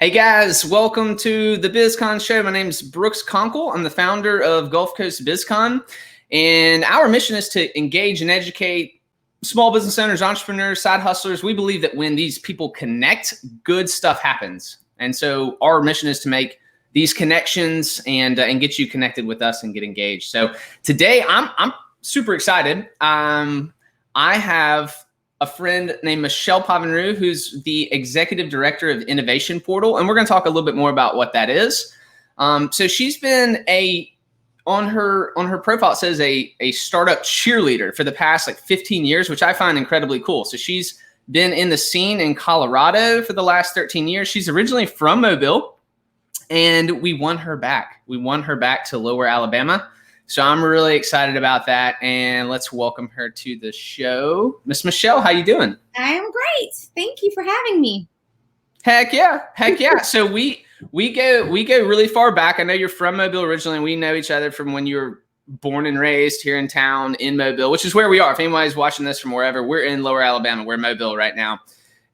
Hey guys, welcome to the BizCon show. My name is Brooks Conkle. I'm the founder of Gulf Coast BizCon, and our mission is to engage and educate small business owners, entrepreneurs, side hustlers. We believe that when these people connect, good stuff happens. And so our mission is to make these connections and get you connected with us and get engaged. So today I'm super excited. I have a friend named Michelle Pavanru, who's the executive director of Innovation Portal. And we're going to talk a little bit more about what that is. So she's been on her profile, it says a startup cheerleader for the past 15 years, which I find incredibly cool. So she's been in the scene in Colorado for the last 13 years. She's originally from Mobile, and we won her back. We won her back to Lower Alabama. So I'm really excited about that, and let's welcome her to the show. Miss Michelle, how you doing? I am great. Thank you for having me. Heck yeah. So we go really far back. I know you're from Mobile originally, and we know each other from when you were born and raised here in town in Mobile, which is where we are. If anybody's watching this from wherever, we're in Lower Alabama. We're in Mobile right now.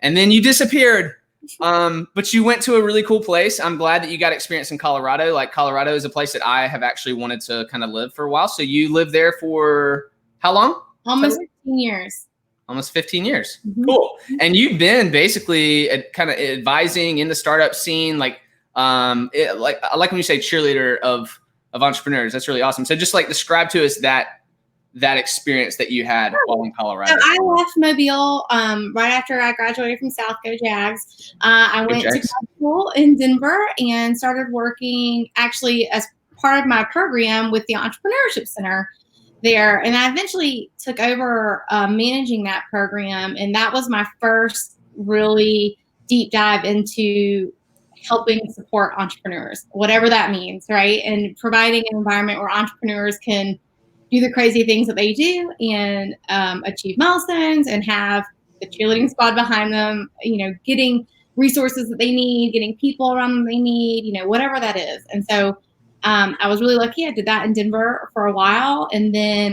And then you disappeared. But you went to a really cool place. I'm glad that you got experience in Colorado. Colorado is a place that I have actually wanted to kind of live for a while. So you lived there for how long? Almost 15 years. Almost 15 years. Mm-hmm. Cool. And you've been basically kind of advising in the startup scene, like when you say cheerleader of entrepreneurs. That's really awesome. So just describe to us that experience that you had while in Colorado. So I left Mobile right after I graduated from South. Go Jags. I went to grad school in Denver and started working actually as part of my program with the Entrepreneurship Center there. And I eventually took over managing that program. And that was my first really deep dive into helping support entrepreneurs, whatever that means, right? And providing an environment where entrepreneurs can do the crazy things that they do and achieve milestones and have the cheerleading squad behind them, getting resources that they need, getting people around them they need, whatever that is. And so I was really lucky. I did that in Denver for a while. And then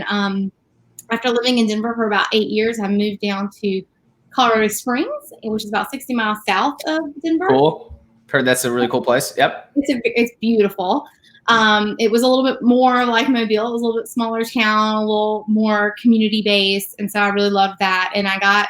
after living in Denver for about 8 years, I moved down to Colorado Springs, which is about 60 miles south of Denver. Cool. Heard that's a really cool place. Yep. It's beautiful. It was a little bit more like Mobile. It was a little bit smaller town, a little more community based. And so I really loved that. And I got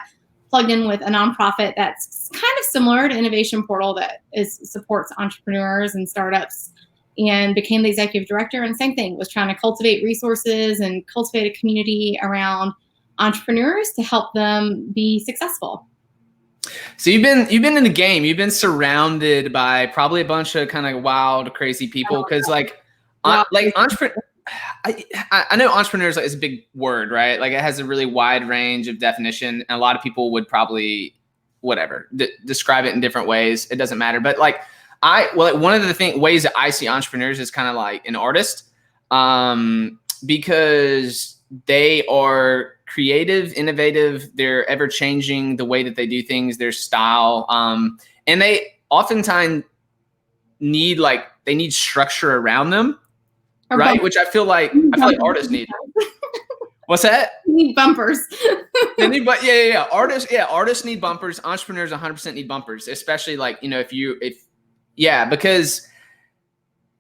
plugged in with a nonprofit that's kind of similar to Innovation Portal that supports entrepreneurs and startups, and became the executive director. And same thing, was trying to cultivate resources and cultivate a community around entrepreneurs to help them be successful. So you've been in the game. You've been surrounded by probably a bunch of kind of wild, crazy people. Because entrepreneur, I know entrepreneurs is a big word, right? It has a really wide range of definition, and a lot of people would probably describe it in different ways. It doesn't matter. But one of the ways that I see entrepreneurs is kind of like an artist, because they are creative, innovative. They're ever changing the way that they do things, their style. And they oftentimes need structure around them, right? Which I feel like artists need. What's that? You need bumpers. They need, artists need bumpers. Entrepreneurs 100% need bumpers, especially because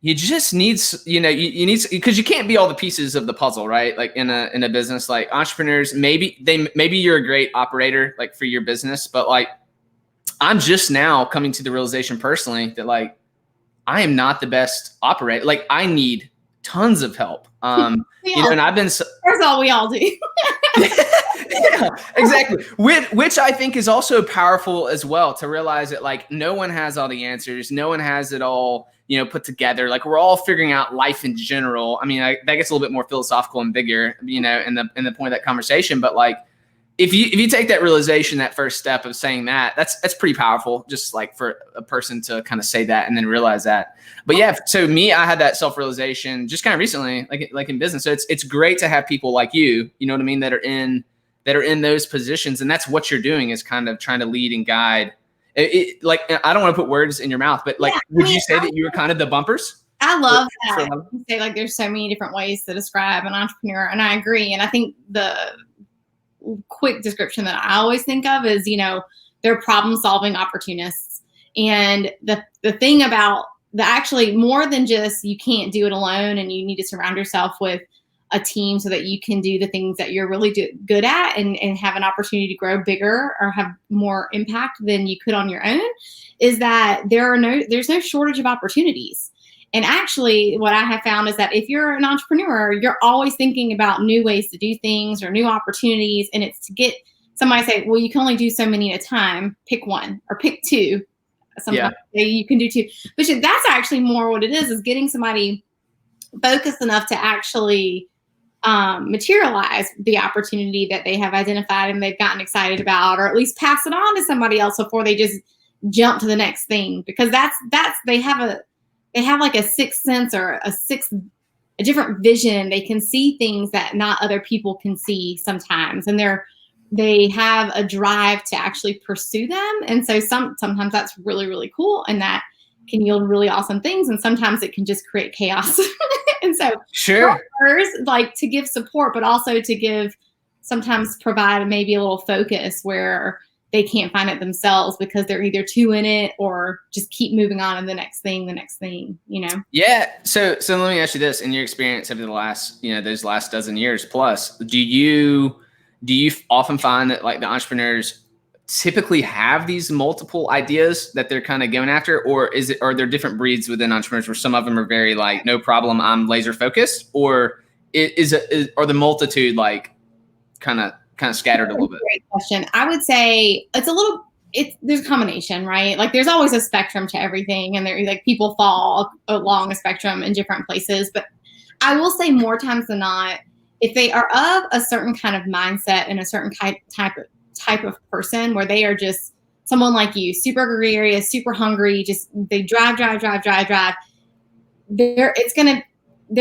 you just need, you need, because you can't be all the pieces of the puzzle, right? In a business, entrepreneurs, maybe you're a great operator, for your business, but I'm just now coming to the realization personally that I am not the best operator. I need tons of help. And I've been, that's all we all do. Yeah, exactly. Which I think is also powerful as well, to realize that no one has all the answers. No one has it all, put together. We're all figuring out life in general. I mean, that gets a little bit more philosophical and bigger, in the point of that conversation. But if you take that realization, that first step of saying that's pretty powerful, just for a person to kind of say that and then realize that. But yeah, so I had that self-realization just kind of recently, like in business. So it's great to have people like you, you know what I mean, that are in those positions. And that's what you're doing, is kind of trying to lead and guide. I don't want to put words in your mouth, but would you say that you were kind of the bumpers? I love that. You say there's so many different ways to describe an entrepreneur, and I agree. And I think the quick description that I always think of is, they're problem-solving opportunists. And the thing about actually more than just you can't do it alone and you need to surround yourself with a team so that you can do the things that you're really good at and have an opportunity to grow bigger or have more impact than you could on your own, is that there's no shortage of opportunities. And actually what I have found is that if you're an entrepreneur, you're always thinking about new ways to do things or new opportunities. And it's to get somebody to say, well, you can only do so many at a time, pick one or pick two. Sometimes you can do two. But that's actually more what it is getting somebody focused enough to actually materialize the opportunity that they have identified and they've gotten excited about, or at least pass it on to somebody else before they just jump to the next thing. Because they have like a sixth sense or a different vision. They can see things that not other people can see sometimes, and they have a drive to actually pursue them. And so sometimes that's really, really cool, and that can yield really awesome things. And sometimes it can just create chaos. And so partners like to give support, but also to sometimes provide maybe a little focus where they can't find it themselves because they're either too in it or just keep moving on to the next thing, you know? Yeah. So let me ask you this: in your experience over the last, those last dozen years plus, do you often find that like the entrepreneurs typically have these multiple ideas that they're kind of going after, or are there different breeds within entrepreneurs where some of them are very like, no problem, I'm laser focused, or are the multitude like kind of scattered a little bit? Great question. I would say there's a combination, right? Like there's always a spectrum to everything, and there like people fall along a spectrum in different places. But I will say more times than not, if they are of a certain kind of mindset and a certain type of person where they are just someone like you, super gregarious, super hungry, just they drive. They're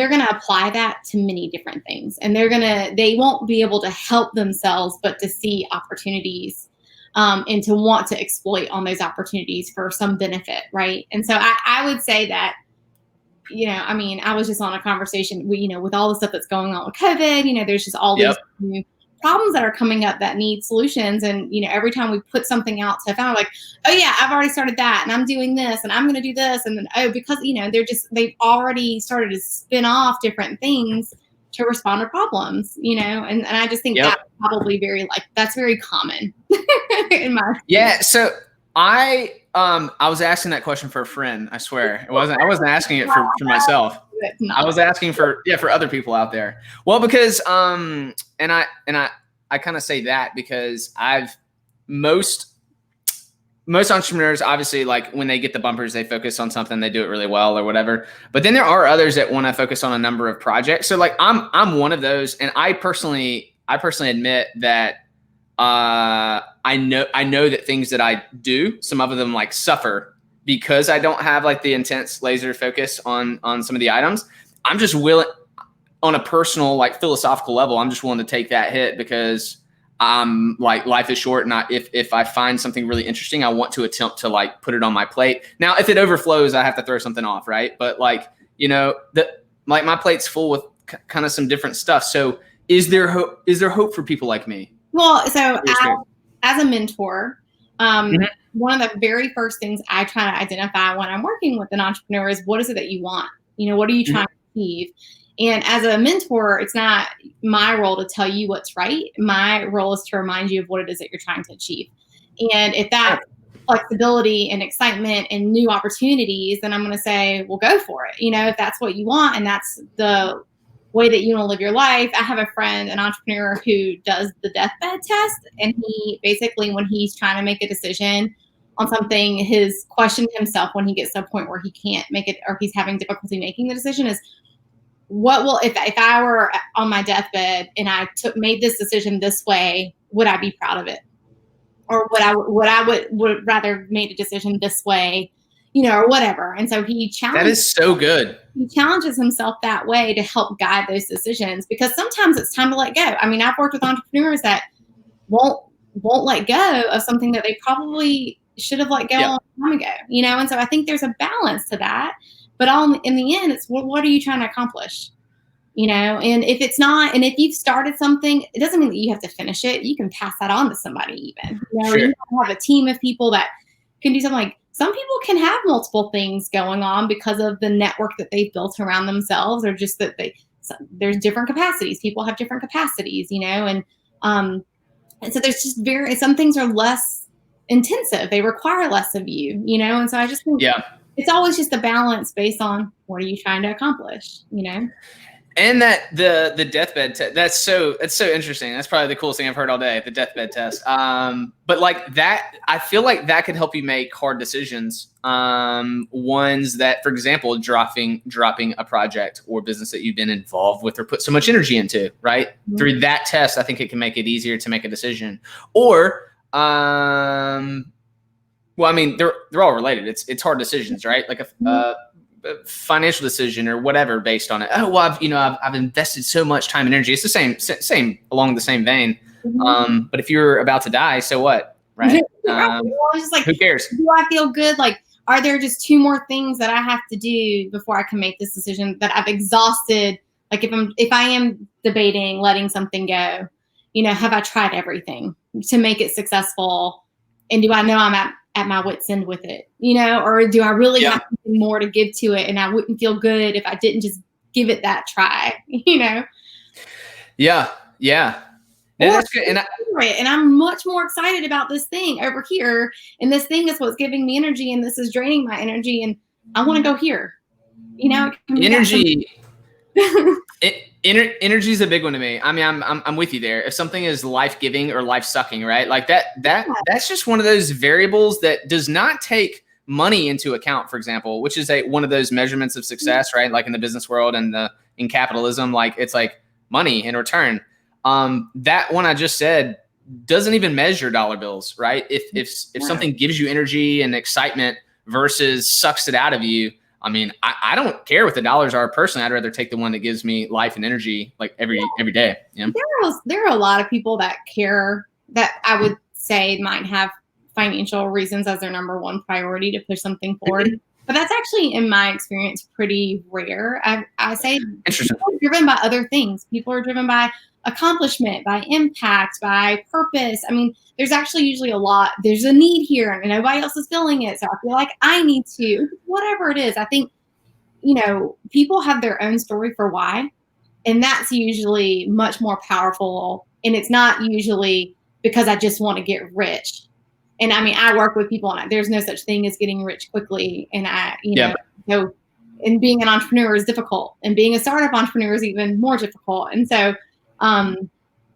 gonna apply that to many different things, and they won't be able to help themselves but to see opportunities and to want to exploit on those opportunities for some benefit, right? And so I would say that, I was just on a conversation, with all the stuff that's going on with COVID, there's just all these new problems that are coming up that need solutions. And, every time we put something out to found like, oh yeah, I've already started that and I'm doing this and I'm going to do this. And then, because, they've already started to spin off different things to respond to problems, and I just think that's probably that's very common in my experience. Yeah. So I was asking that question for a friend. I swear I wasn't asking it for myself. I was asking for other people out there. Well, because and I kind of say that because most entrepreneurs, obviously, like when they get the bumpers, they focus on something, they do it really well or whatever. But then there are others that want to focus on a number of projects. So like I'm one of those, and I personally admit that I know that things that I do, some of them like suffer because I don't have like the intense laser focus on some of the items. I'm just willing, on a personal, like philosophical level, I'm just willing to take that hit because like life is short, and if I find something really interesting, I want to attempt to like put it on my plate. Now, if it overflows, I have to throw something off, right? But like, my plate's full with kind of some different stuff. So is there hope for people like me? Well, so as a mentor, one of the very first things I try to identify when I'm working with an entrepreneur is, what is it that you want? What are you trying to achieve? And as a mentor, it's not my role to tell you what's right. My role is to remind you of what it is that you're trying to achieve. And if that's flexibility and excitement and new opportunities, then I'm going to say, well, go for it. If that's what you want and that's the way that you want to live your life. I have a friend, an entrepreneur, who does the deathbed test. And he basically, when he's trying to make a decision on something, his question to himself when he gets to a point where he can't make it or he's having difficulty making the decision is, what will, if I were on my deathbed and I made this decision this way, would I be proud of it? Or would I rather made a decision this way, or whatever. And so that is so good. He challenges himself that way to help guide those decisions, because sometimes it's time to let go. I mean, I've worked with entrepreneurs that won't let go of something that they probably should have let go a long time ago, and so I think there's a balance to that. But in the end, it's what are you trying to accomplish? And if it's not, and if you've started something, it doesn't mean that you have to finish it. You can pass that on to somebody even. Sure. You have a team of people that can do something like some people can have multiple things going on because of the network that they've built around themselves, or just that there's different capacities. People have different capacities, and so there's just some things are less intensive. They require less of you, and so I just think it's always just a balance based on what are you trying to accomplish, And that the deathbed test, that's so interesting. That's probably the coolest thing I've heard all day, the deathbed test. But like that, I feel like that could help you make hard decisions. Ones that, for example, dropping a project or business that you've been involved with or put so much energy into, right? Mm-hmm. Through that test, I think it can make it easier to make a decision. Or, well, I mean, they're all related. It's hard decisions, right? Like a financial decision or whatever based on it. Oh, well, I've invested so much time and energy. It's the same along the same vein. Mm-hmm. But if you're about to die, so what? Right. Just like, who cares? Do I feel good? Like, are there just 2 more things that I have to do before I can make this decision that I've exhausted? Like if I am debating letting something go, have I tried everything to make it successful? And do I know I'm at my wit's end with it, or do I really have something more to give to it? And I wouldn't feel good if I didn't just give it that try, Yeah. No, that's good. And I'm much more excited about this thing over here. And this thing is what's giving me energy, and this is draining my energy. And I want to go here, Energy. Energy is a big one to me. I mean, I'm with you there. If something is life-giving or life-sucking, right? Like that's just one of those variables that does not take money into account, for example, which is one of those measurements of success, right? Like in the business world and in capitalism, like it's like money in return. That one I just said doesn't even measure dollar bills, right? If something gives you energy and excitement versus sucks it out of you, I mean, I don't care what the dollars are personally. I'd rather take the one that gives me life and energy like every day. There are a lot of people that care, that I would say might have financial reasons as their number one priority to push something forward. Mm-hmm. But that's actually, in my experience, pretty rare. I say people are driven by other things. People are driven by accomplishment, by impact, by purpose. I mean, there's actually usually there's a need here and nobody else is filling it. So I feel like I need to, whatever it is. I think, people have their own story for why, and that's usually much more powerful. And it's not usually because I just want to get rich. And I mean, I work with people and there's no such thing as getting rich quickly. And and being an entrepreneur is difficult, and being a startup entrepreneur is even more difficult. And so,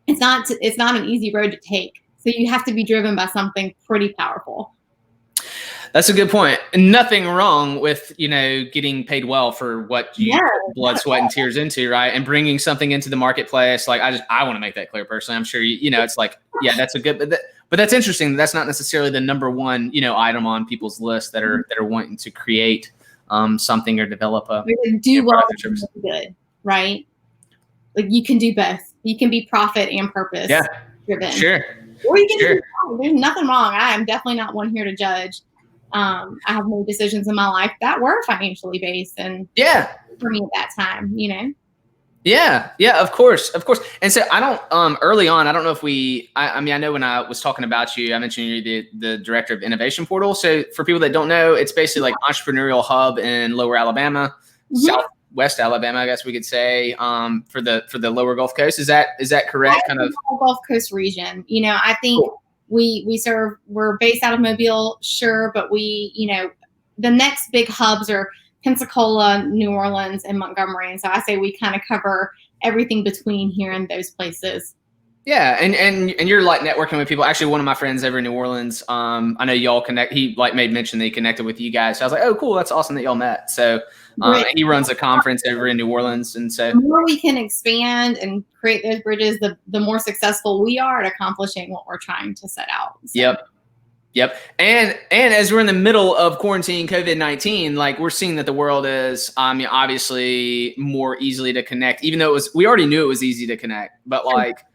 it's not an easy road to take. So you have to be driven by something pretty powerful. That's a good point. Nothing wrong with, getting paid well for what you put blood, sweat, and tears into, right? And bringing something into the marketplace. Like I want to make that clear personally. I'm sure it's like, that's a good, but that's interesting. That's not necessarily the number one, item on people's list that are wanting to create something or develop a good, right? Like you can do both. You can be profit and purpose driven. Sure. Or you can there's nothing wrong. I am definitely not one here to judge. I have made decisions in my life that were financially based, and for me at that time, Yeah, of course. And so I don't, early on, I don't know if I mean, I know when I was talking about you, I mentioned you're the director of Innovation Portal. So for people that don't know, it's basically like entrepreneurial hub in Lower Alabama, Southwest Alabama, I guess we could say, for the Lower Gulf Coast. Is that correct? Kind of Gulf Coast region. I think we're based out of Mobile, sure, but the next big hubs are Pensacola, New Orleans, and Montgomery. And so I say we kind of cover everything between here and those places. Yeah, and you're like networking with people. Actually, one of my friends over in New Orleans, I know y'all connect. He made mention that he connected with you guys. So I was like, oh, cool, that's awesome that y'all met. So he runs a conference over in New Orleans, and so the more we can expand and create those bridges, the more successful we are at accomplishing what we're trying to set out. So. Yep. And as we're in the middle of quarantine, COVID-19, like we're seeing that the world is, obviously more easily to connect, even though we already knew it was easy to connect, but like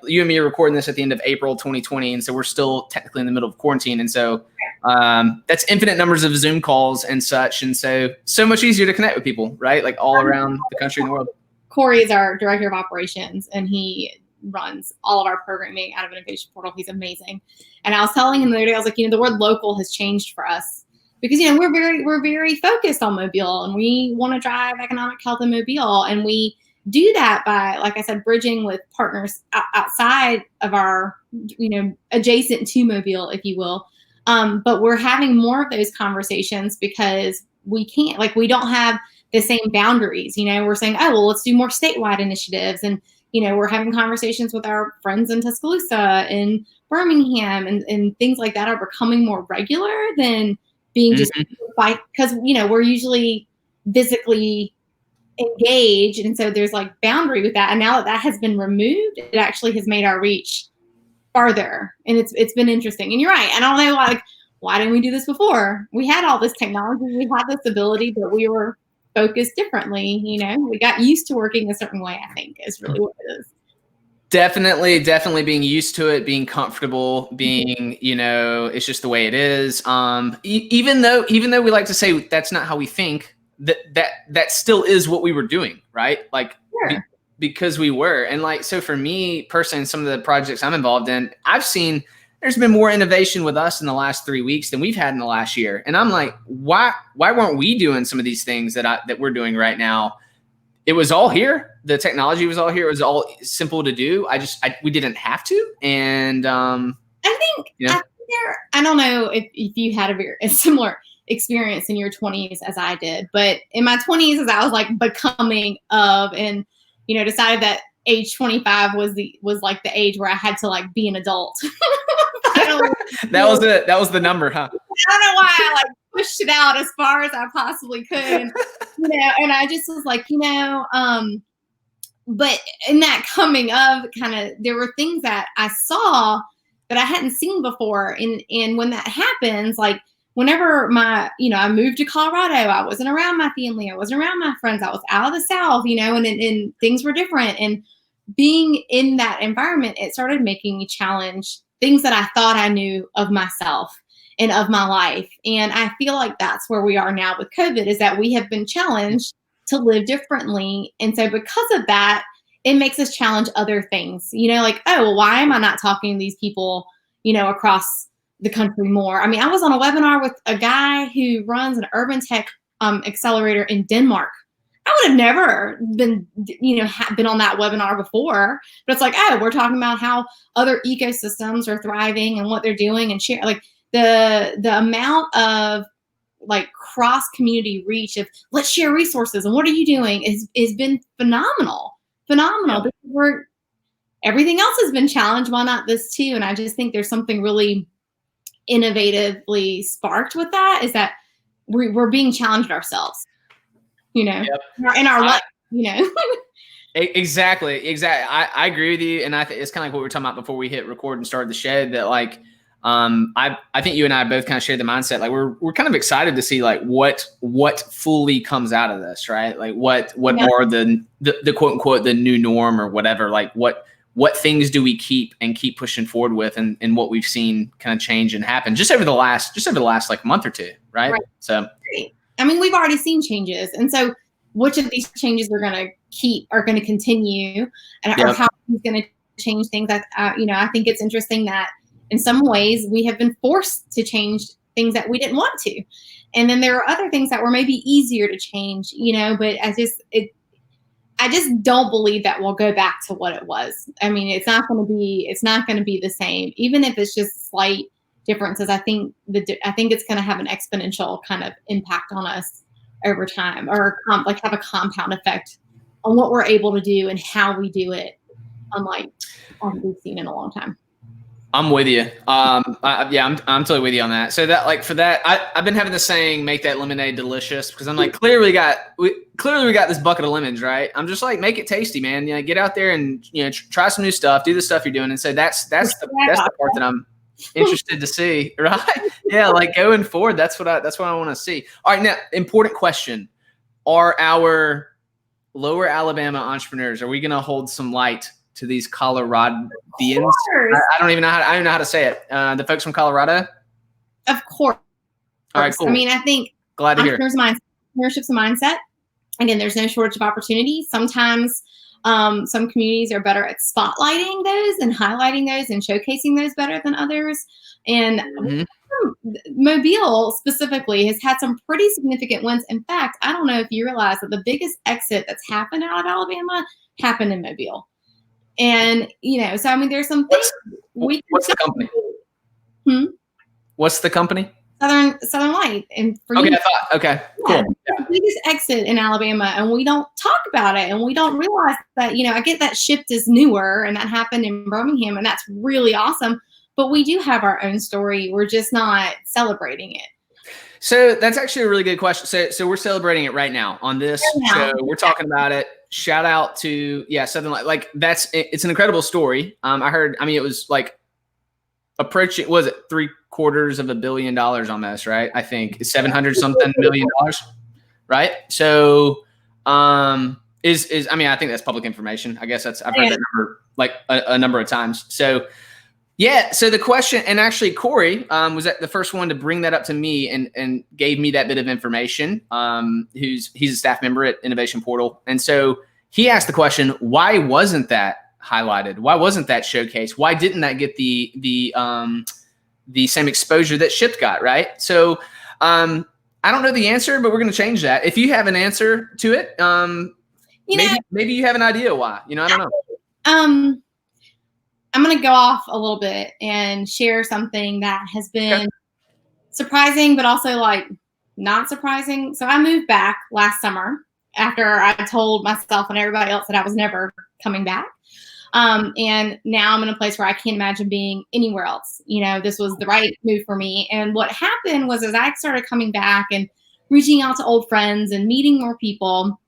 you and me are recording this at the end of April 2020. And so we're still technically in the middle of quarantine. And so that's infinite numbers of Zoom calls and such. And so much easier to connect with people, right? Like all around the country and the world. Corey is our director of operations, and he runs all of our programming out of Innovation Portal. He's amazing. And I was telling him the other day, I was like, the word local has changed for us. because, we're very focused on Mobile, and we want to drive economic health in Mobile. And we do that by, like I said, bridging with partners outside of our, adjacent to Mobile, if you will. But we're having more of those conversations because we can't, we don't have the same boundaries. We're saying, oh, well, let's do more statewide initiatives. And, we're having conversations with our friends in Tuscaloosa and Birmingham, and things like that are becoming more regular than being just because, we're usually physically engaged. And so there's boundary with that. And now that has been removed, it actually has made our reach farther. And it's been interesting. And you're right. I don't know, why didn't we do this before? We had all this technology, we had this ability, but we were focused differently. We got used to working a certain way, I think, is really what it is. Definitely being used to it, being comfortable, being, it's just the way it is. Even though we like to say that's not how we think, that still is what we were doing, right? Sure. Because we were. And so for me personally, some of the projects I'm involved in, I've seen there's been more innovation with us in the last 3 weeks than we've had in the last year. And I'm like, why weren't we doing some of these things that we're doing right now? It was all here. The technology was all here. It was all simple to do. We didn't have to. And I don't know if you had a similar experience in your 20s as I did, but in my 20s, as I was becoming of, and decided that age 25 was the age where I had to be an adult. That was it. That was the number, huh? I don't know why I pushed it out as far as I possibly could. And I just was but in that coming of there were things that I saw that I hadn't seen before. And when that happens, whenever I moved to Colorado, I wasn't around my family. I wasn't around my friends. I was out of the South, and things were different. And being in that environment, it started making me challenge things that I thought I knew of myself and of my life. And I feel like that's where we are now with COVID, is that we have been challenged to live differently. And so because of that, it makes us challenge other things, oh, well, why am I not talking to these people, across the country more? I mean, I was on a webinar with a guy who runs an urban tech accelerator in Denmark. I would have never been on that webinar before, but it's oh, we're talking about how other ecosystems are thriving and what they're doing, and share the amount of cross community reach of let's share resources and what are you doing is been phenomenal. Yeah. Everything else has been challenged, why not this too? And I just think there's something really innovatively sparked with that, is that we're being challenged ourselves. Yep. in our life, Exactly. I agree with you. And I think it's kind of what we were talking about before we hit record and started the shed, that I think you and I both kind of share the mindset. We're kind of excited to see what fully comes out of this, right? What are the quote unquote, the new norm or whatever, what things do we keep pushing forward with, and what we've seen kind of change and happen just over the last month or two. Right. So, I mean, we've already seen changes. And so which of these changes we're going to continue, and or how he's going to change things. I think it's interesting that in some ways we have been forced to change things that we didn't want to. And then there are other things that were maybe easier to change, but I just don't believe that we'll go back to what it was. I mean, it's not going to be the same, even if it's just slight differences. I think it's going to have an exponential kind of impact on us over time, or have a compound effect on what we're able to do and how we do it, unlike we've seen in a long time. I'm with you. I'm totally with you on that. So that for that, I've been having the saying, make that lemonade delicious, because I'm clearly we got this bucket of lemons, right? I'm just make it tasty, man. Get out there and try some new stuff, do the stuff you're doing, and so that's the part that I'm interested to see, right? Yeah, going forward, that's what I want to see. All right, now important question: are our Lower Alabama entrepreneurs, are we going to hold some light to these Coloradians? I don't know how to say it. The folks from Colorado? Of course. All right, cool. I mean, I think glad to hear. Entrepreneurship's a mindset. Again, there's no shortage of opportunity. Sometimes some communities are better at spotlighting those and highlighting those and showcasing those better than others. And Mobile specifically has had some pretty significant wins. In fact, I don't know if you realize that the biggest exit that's happened out of Alabama happened in Mobile. And, so I mean, there's some things what's the company? What's the company? Southern Light. And for okay, you, okay, cool. Yeah. The biggest exit in Alabama, and we don't talk about it, and we don't realize that, I get that shift is newer, and that happened in Birmingham, and that's really awesome. But we do have our own story. We're just not celebrating it. So that's actually a really good question. So we're celebrating it right now on this show. We're talking about it. Shout out to Southern Light. Like it's an incredible story. It was like approaching, was it $750 million almost, right? I think it's 700 something $million, right? So I think that's public information. I guess I've heard that number like a number of times. So so the question, and actually Corey was the first one to bring that up to me and gave me that bit of information. He's a staff member at Innovation Portal. And so he asked the question, why wasn't that highlighted? Why wasn't that showcased? Why didn't that get the same exposure that Shipt got, right? So I don't know the answer, but we're going to change that. If you have an answer to it, maybe you have an idea why. I don't know. I'm going to go off a little bit and share something that has been surprising, but also like not surprising. So I moved back last summer after I told myself and everybody else that I was never coming back. And now I'm in a place where I can't imagine being anywhere else. This was the right move for me. And what happened was, as I started coming back and reaching out to old friends and meeting more people,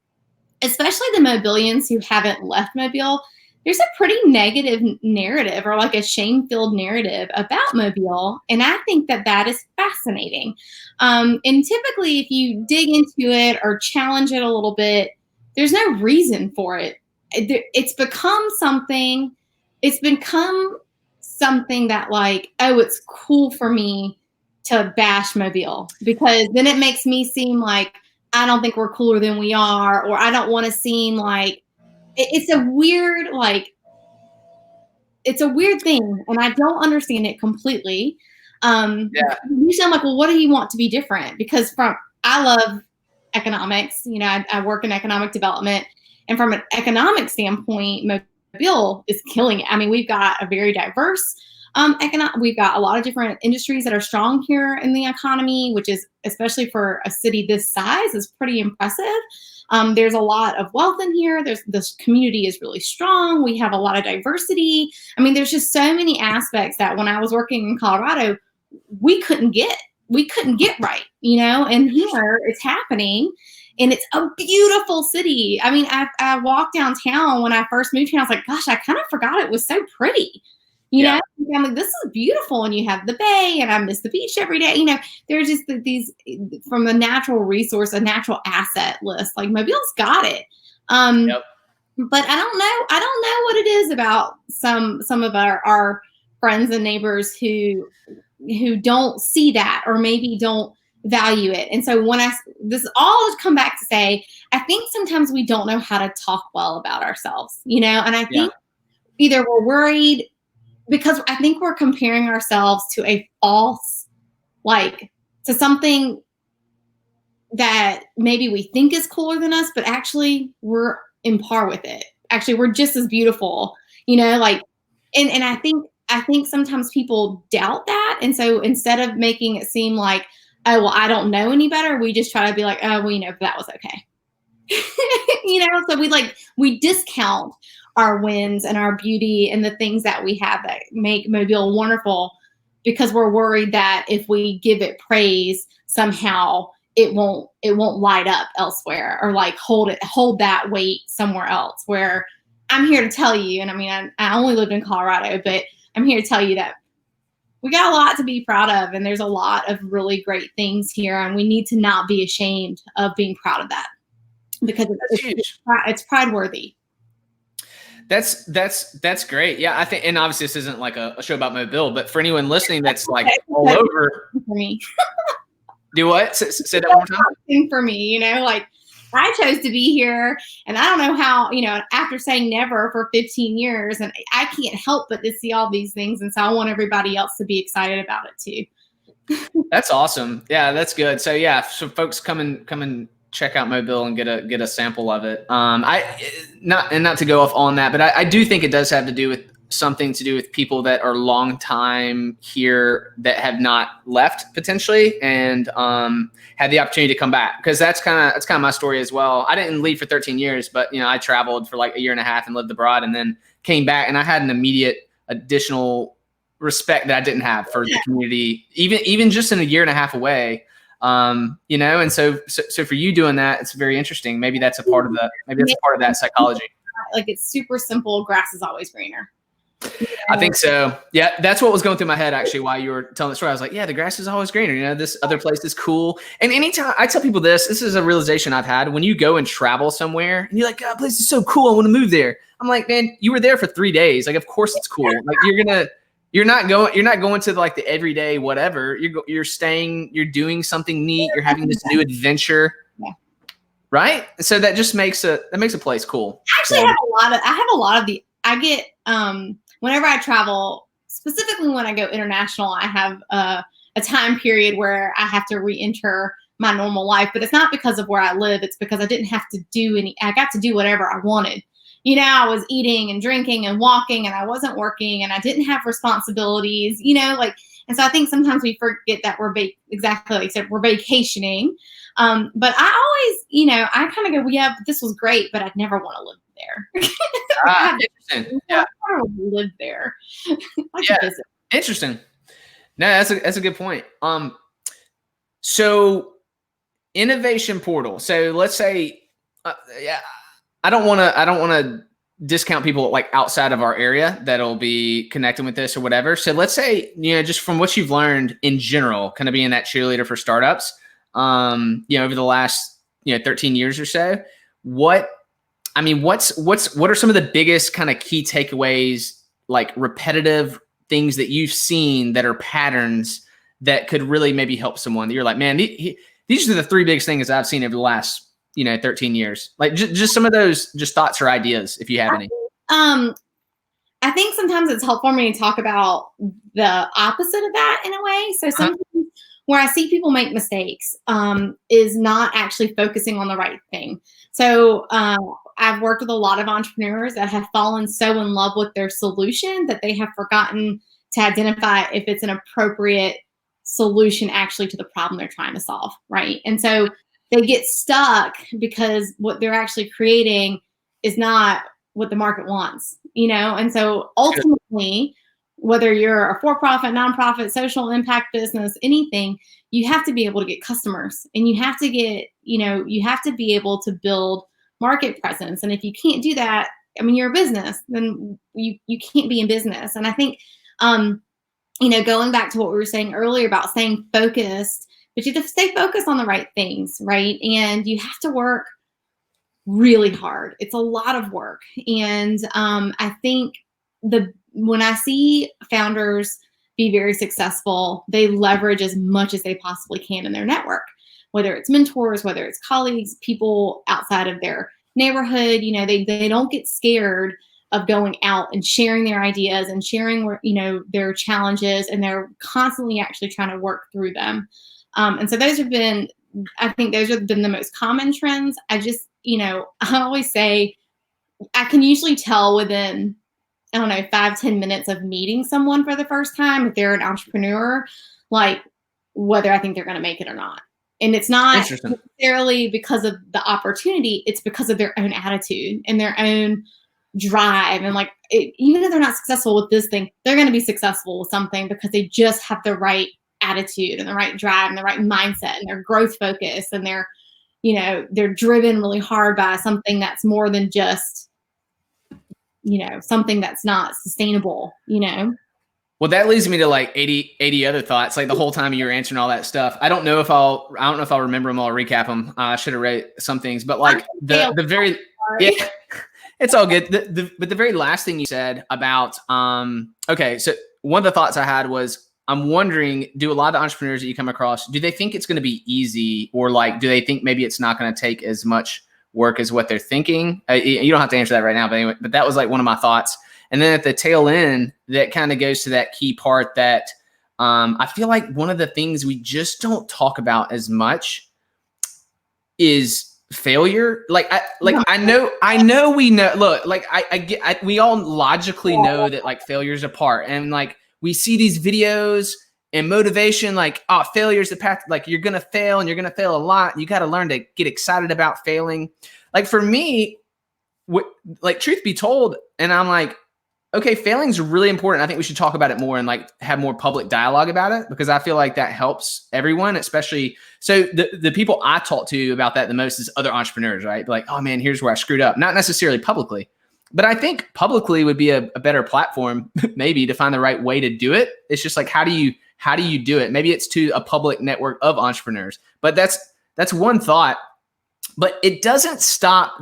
especially the Mobilians who haven't left Mobile, there's a pretty negative narrative, or like a shame-filled narrative about Mobile. And I think that is fascinating. And typically if you dig into it or challenge it a little bit, there's no reason for it. It's become something that like, oh, it's cool for me to bash Mobile, because then it makes me seem like I don't think we're cooler than we are, or I don't want to seem like, it's a weird thing, and I don't understand it completely. Usually I'm like, well, what do you want to be different? Because I love economics. I work in economic development, and from an economic standpoint, Mobile is killing it. I mean, we've got a very diverse we've got a lot of different industries that are strong here in the economy, which is, especially for a city this size, is pretty impressive. There's a lot of wealth in here. This community is really strong. We have a lot of diversity. I mean, there's just so many aspects that when I was working in Colorado, we couldn't get right, and here it's happening. And it's a beautiful city. I mean, I walked downtown when I first moved here. I was like, gosh, I kind of forgot it was so pretty. I'm like, this is beautiful. And you have the bay, and I miss the beach every day. There's just these, from a natural resource, a natural asset list, like Mobile's got it. But I don't know what it is about some of our friends and neighbors who don't see that, or maybe don't value it. And so this all has come back to say, I think sometimes we don't know how to talk well about ourselves, and I think either we're worried, because I think we're comparing ourselves to a false, to something that maybe we think is cooler than us, but actually we're in par with it. Actually, we're just as beautiful, and I think sometimes people doubt that. And so instead of making it seem like, oh, well, I don't know any better, we just try to be like, oh, well, that was okay. So we discount our wins and our beauty and the things that we have that make Mobile wonderful, because we're worried that if we give it praise, somehow it won't light up elsewhere, or hold that weight somewhere else. Where I'm here to tell you, and I mean, I only lived in Colorado, but I'm here to tell you that we got a lot to be proud of, and there's a lot of really great things here, and we need to not be ashamed of being proud of that, because it's pride worthy. That's great. Yeah, I think, and obviously this isn't like a show about Mobile, but for anyone listening that's like all over. For me. Do what? Say that one more time. For me, I chose to be here, and I don't know how, after saying never for 15 years, and I can't help but to see all these things. And so I want everybody else to be excited about it too. That's awesome. Yeah, that's good. So yeah, so folks come and check out Mobile and get a sample of it. Not to go off on that, but I do think it does have to do with something to do with people that are long time here that have not left potentially and had the opportunity to come back, because that's kind of my story as well. I didn't leave for 13 years, but I traveled for like a year and a half and lived abroad and then came back, and I had an immediate additional respect that I didn't have for the community, even just in a year and a half away. And so for you doing that, it's very interesting. Maybe that's a part of that psychology. Like, it's super simple. Grass is always greener. I think so. Yeah, that's what was going through my head actually while you were telling the story. I was like, yeah, the grass is always greener. This other place is cool. And anytime I tell people this is a realization I've had when you go and travel somewhere and you're like, God, place is so cool, I want to move there. I'm like, man, you were there for 3 days. Like, of course it's cool. Like, you're not going to like the everyday whatever. You're staying, you're doing something neat. You're having this new adventure. Yeah. Right. So that just makes a place cool. Actually, I have a lot of I get, whenever I travel, specifically when I go international, I have a time period where I have to re-enter my normal life, but it's not because of where I live. It's because I didn't have to I got to do whatever I wanted. I was eating and drinking and walking, and I wasn't working, and I didn't have responsibilities, and so I think sometimes we forget that exactly like you said, we're vacationing. But I always, I kind of go, well, yeah, but this was great, but I'd never want to live there. Interesting. Yeah. I don't live there. Interesting. No, that's a good point. So innovation portal. So let's say, I don't want to discount people like outside of our area that'll be connecting with this or whatever. So let's say, just from what you've learned in general, kind of being that cheerleader for startups, over the last, 13 years or so, what are some of the biggest kind of key takeaways, like repetitive things that you've seen that are patterns that could really maybe help someone that you're like, man, these are the 3 biggest things I've seen over the last 13 years. Like just some of those just thoughts or ideas, if you have any. I think sometimes it's helpful for me to talk about the opposite of that in a way. So sometimes where I see people make mistakes is not actually focusing on the right thing. So I've worked with a lot of entrepreneurs that have fallen so in love with their solution that they have forgotten to identify if it's an appropriate solution actually to the problem they're trying to solve, right? And so they get stuck because what they're actually creating is not what the market wants, And so ultimately, whether you're a for-profit, nonprofit, social impact business, anything, you have to be able to get customers, and you have to get, you have to be able to build market presence. And if you can't do that, you're a business, then you can't be in business. And I think, going back to what we were saying earlier about staying focused, but you have to stay focused on the right things, right? And you have to work really hard. It's a lot of work. And I think when I see founders be very successful, they leverage as much as they possibly can in their network, whether it's mentors, whether it's colleagues, people outside of their neighborhood. They don't get scared of going out and sharing their ideas and sharing their challenges, and they're constantly actually trying to work through them. And so I think those have been the most common trends. I just, I always say I can usually tell within, 5-10 minutes of meeting someone for the first time, if they're an entrepreneur, like whether I think they're going to make it or not. And it's not necessarily because of the opportunity, it's because of their own attitude and their own drive. And even if they're not successful with this thing, they're going to be successful with something because they just have the right attitude and the right drive and the right mindset, and their growth focus, and they're driven really hard by something that's more than just, something that's not sustainable, Well, that leads me to like 80 other thoughts. Like the whole time you were answering all that stuff, I don't know if I'll remember them all, recap them. I should have read some things, but like the very, yeah, it's all good. But the very last thing you said about, okay. So one of the thoughts I had was, I'm wondering, do a lot of the entrepreneurs that you come across, do they think it's going to be easy, or like, do they think maybe it's not going to take as much work as what they're thinking? You don't have to answer that right now, but anyway, but that was like one of my thoughts. And then at the tail end, that kind of goes to that key part that I feel like one of the things we just don't talk about as much is failure. I know we know, look, like we all logically know that like failure's a part, and like we see these videos and motivation, like, oh, failure's the path, like you're gonna fail and you're gonna fail a lot. You got to learn to get excited about failing. Like for me, like truth be told, and I'm like, okay, failing is really important. I think we should talk about it more and like have more public dialogue about it, because I feel like that helps everyone, especially. So the people I talk to about that the most is other entrepreneurs, right? Like, oh man, here's where I screwed up. Not necessarily publicly, but I think publicly would be a better platform maybe to find the right way to do it. It's just like, how do you do it? Maybe it's to a public network of entrepreneurs, but that's one thought. But it doesn't stop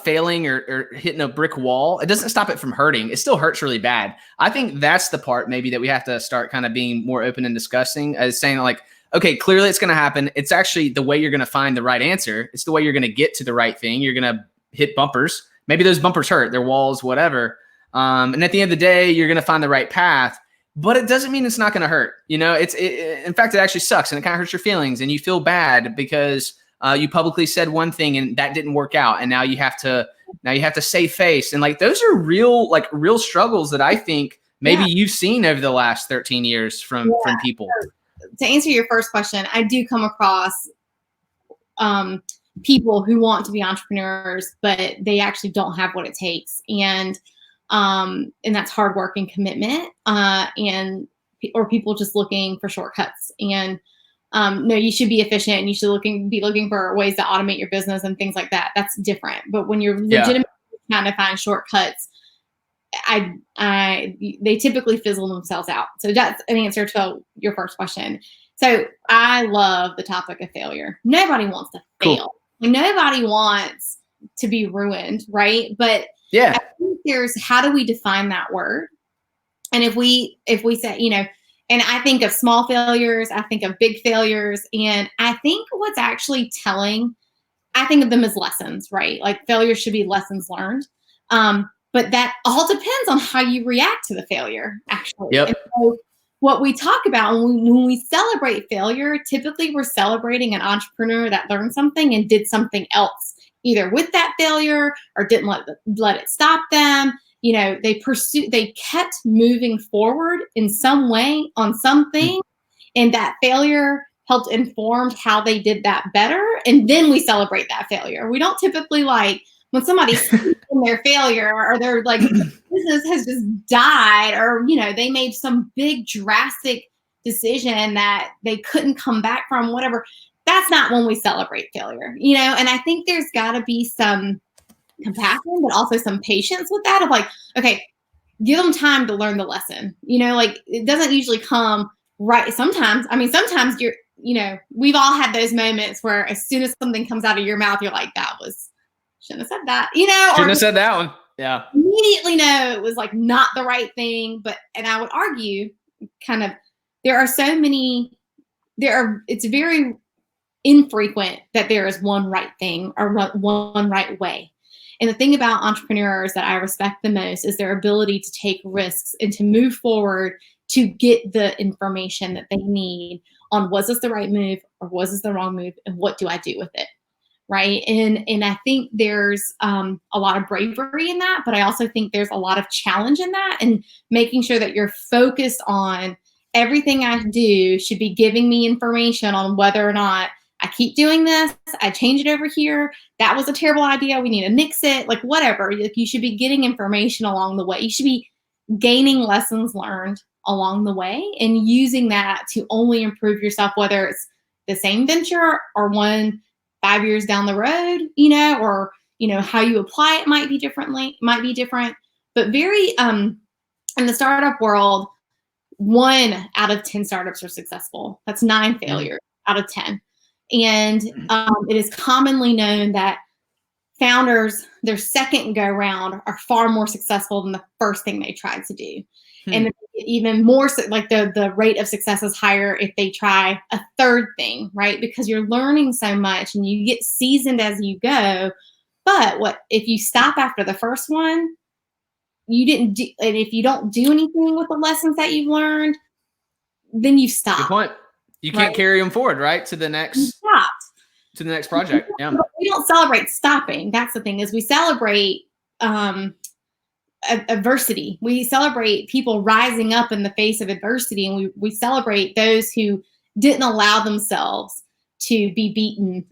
failing or hitting a brick wall. It doesn't stop it from hurting. It still hurts really bad. I think that's the part maybe that we have to start kind of being more open and discussing, as saying like, okay, clearly it's going to happen. It's actually the way you're going to find the right answer. It's the way you're going to get to the right thing. You're going to hit bumpers. Maybe those bumpers hurt, they're walls, whatever. And at the end of the day, you're going to find the right path, but it doesn't mean it's not going to hurt. You know, in fact, it actually sucks, and it kind of hurts your feelings, and you feel bad because you publicly said one thing and that didn't work out, and now you have to save face. And like those are real struggles that I think maybe you've seen over the last 13 years from people. To answer your first question, I do come across people who want to be entrepreneurs, but they actually don't have what it takes, and that's hard work and commitment, or people just looking for shortcuts. And no, you should be efficient, and you should be looking for ways to automate your business and things like that. That's different. But when you're legitimately trying to find shortcuts, they typically fizzle themselves out. So that's an answer to your first question. So I love the topic of failure. Nobody wants to fail. Cool. Nobody wants to be ruined, right? But I think there's, how do we define that word? And if we say, you know, and I think of small failures, I think of big failures, and I think what's actually telling, I think of them as lessons, right? Like failures should be lessons learned. But that all depends on how you react to the failure, actually. Yep. And so what we talk about when we celebrate failure, typically we're celebrating an entrepreneur that learned something and did something else, either with that failure or didn't let it stop them. You know, they kept moving forward in some way on something, and that failure helped inform how they did that better. And then we celebrate that failure. We don't typically, like, when somebody's in their failure, or their like business has just died, or, you know, they made some big drastic decision that they couldn't come back from, whatever. That's not when we celebrate failure, you know? And I think there's got to be some compassion, but also some patience with that, of like, okay, give them time to learn the lesson. You know, like it doesn't usually come right. Sometimes you're, you know, we've all had those moments where as soon as something comes out of your mouth, you're like, shouldn't have said that, you know, shouldn't have said that one. Yeah. Immediately know it was like not the right thing. And I would argue kind of, it's very infrequent that there is one right thing or one right way. And the thing about entrepreneurs that I respect the most is their ability to take risks and to move forward to get the information that they need on, was this the right move or was this the wrong move, and what do I do with it? Right. And I think there's a lot of bravery in that, but I also think there's a lot of challenge in that, and making sure that you're focused on everything I do should be giving me information on whether or not I keep doing this, I change it over here, that was a terrible idea, we need to nix it, like whatever. Like, you should be getting information along the way. You should be gaining lessons learned along the way and using that to only improve yourself, whether it's the same venture or one 5 years down the road, you know, or, you know, how you apply it might be different. But very, in the startup world, 1 out of 10 startups are successful. That's 9 failures out of 10. And it is commonly known that founders, their second go round, are far more successful than the first thing they tried to do. And even more, like the rate of success is higher if they try a third thing, right? Because you're learning so much and you get seasoned as you go. But if you stop after the first one, you didn't do, and if you don't do anything with the lessons that you've learned, then you stop. Good point. You can't carry them forward, right? To the next project. Yeah. We don't celebrate stopping. That's the thing, is we celebrate adversity. We celebrate people rising up in the face of adversity, and we celebrate those who didn't allow themselves to be beaten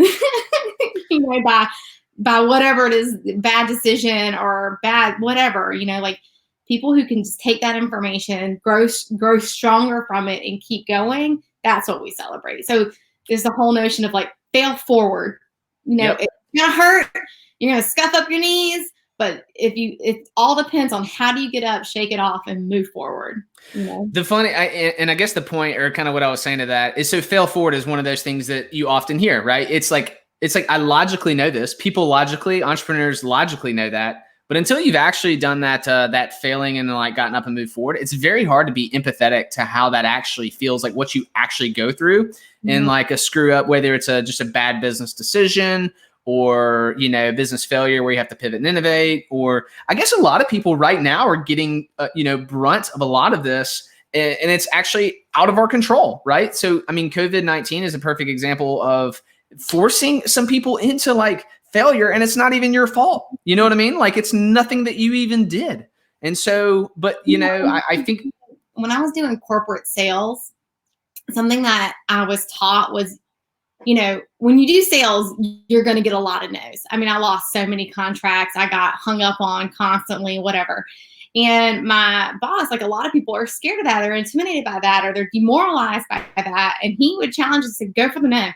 by whatever it is, bad decision or bad whatever, like people who can just take that information, grow stronger from it and keep going. That's what we celebrate. So there's the whole notion of like fail forward. Yep. It's gonna hurt, you're gonna scuff up your knees, but it all depends on how do you get up, shake it off, and move forward. The funny, I guess the point, or kind of what I was saying to that, is so fail forward is one of those things that you often hear, right? It's like I logically know this. People logically, entrepreneurs logically know that. But until you've actually done that failing and like gotten up and moved forward, it's very hard to be empathetic to how that actually feels, like what you actually go through in like a screw up, whether it's just a bad business decision or, business failure where you have to pivot and innovate. Or I guess a lot of people right now are getting, brunt of a lot of this, and it's actually out of our control, right? So, I mean, COVID-19 is a perfect example of forcing some people into like failure, and it's not even your fault. You know what I mean? Like it's nothing that you even did. And so, but I think when I was doing corporate sales, something that I was taught was, when you do sales, you're going to get a lot of no's. I mean, I lost so many contracts. I got hung up on constantly, whatever. And my boss, like a lot of people are scared of that. They're intimidated by that, or they're demoralized by that. And he would challenge us to go for the no.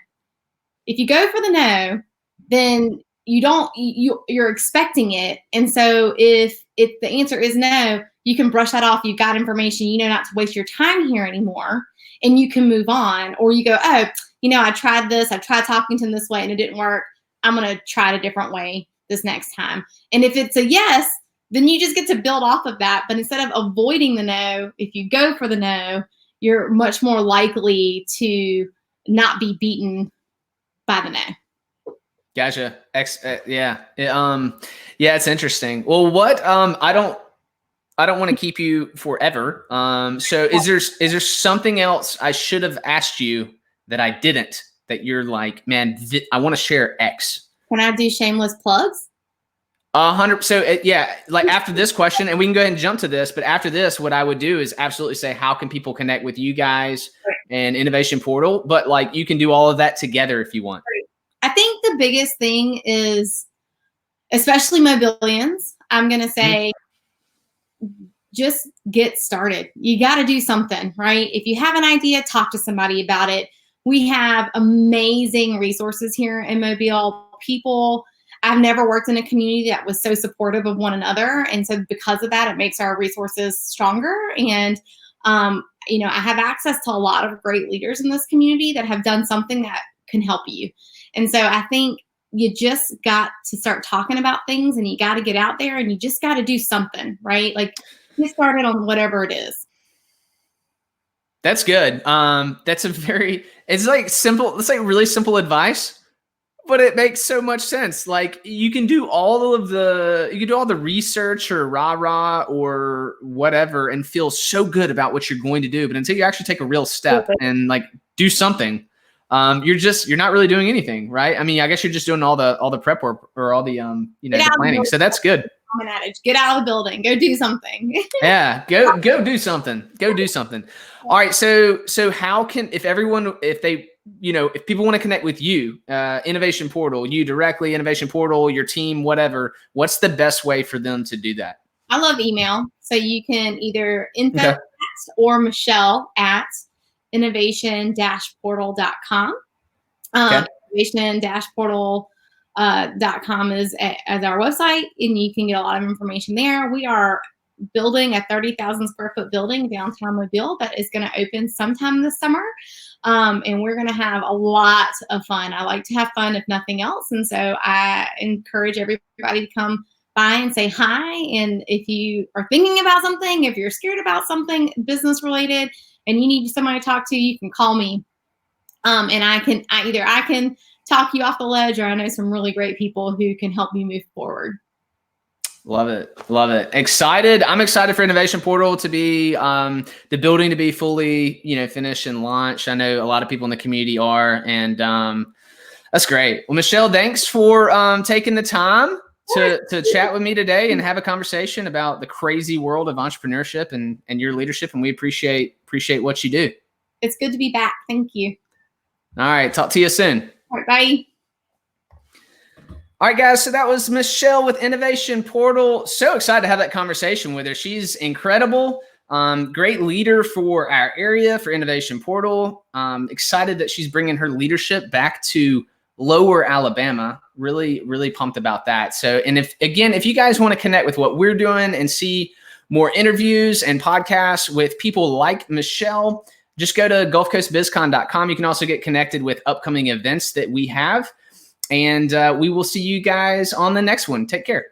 If you go for the no, then you're expecting it. And so if the answer is no, you can brush that off. You've got information, not to waste your time here anymore, and you can move on. Or you go, oh, I tried this. I tried talking to him this way and it didn't work. I'm going to try it a different way this next time. And if it's a yes, then you just get to build off of that. But instead of avoiding the no, if you go for the no, you're much more likely to not be beaten by the no. Gotcha. Yeah. It's interesting. Well, what, I don't want to keep you forever. So is there something else I should have asked you that I didn't, that you're like, man, I want to share X? Can I do shameless plugs? 100. So like after this question, and we can go ahead and jump to this, but after this, what I would do is absolutely say, how can people connect with you guys and Innovation Portal? But like, you can do all of that together if you want. I think the biggest thing is, especially Mobilians, I'm going to say, just get started. You got to do something, right? If you have an idea, talk to somebody about it. We have amazing resources here in Mobile. I've never worked in a community that was so supportive of one another. And so because of that, it makes our resources stronger. And, I have access to a lot of great leaders in this community that have done something that can help you. And so I think you just got to start talking about things, and you got to get out there, and you just got to do something, right? Like get started on whatever it is. That's good. It's like simple. It's like really simple advice, but it makes so much sense. Like you can do all the research or rah or whatever and feel so good about what you're going to do. But until you actually take a real step and like do something, you're not really doing anything, right? I mean, I guess you're just doing all the prep work or all the the planning. So that's good. Common adage: get out of the building, go do something. Yeah, go do something. Go do something. All right. So how can, if people want to connect with you, Innovation Portal, you directly, Innovation Portal, your team, whatever, what's the best way for them to do that? I love email. So you can either info or Michelle at innovation-portal.com. Innovation-portal.com is as our website, and you can get a lot of information there. We are building a 30,000 square foot building downtown Mobile that is going to open sometime this summer. And we're going to have a lot of fun. I like to have fun, if nothing else. And so I encourage everybody to come by and say hi. And if you are thinking about something, if you're scared about something business related and you need somebody to talk to, you can call me. And I can talk you off the ledge, or I know some really great people who can help you move forward. Love it. Love it. Excited. I'm excited for Innovation Portal to be the building to be fully, finished and launched. I know a lot of people in the community are, and that's great. Well, Michelle, thanks for taking the time to chat with me today and have a conversation about the crazy world of entrepreneurship and your leadership. And we appreciate what you do. It's good to be back. Thank you. All right. Talk to you soon. All right, bye. All right, guys. So that was Michelle with Innovation Portal. So excited to have that conversation with her. She's incredible. Great leader for our area for Innovation Portal. Excited that she's bringing her leadership back to Lower Alabama. Really, really pumped about that. So, and if you guys want to connect with what we're doing and see more interviews and podcasts with people like Michelle, just go to GulfCoastBizCon.com. You can also get connected with upcoming events that we have. And we will see you guys on the next one. Take care.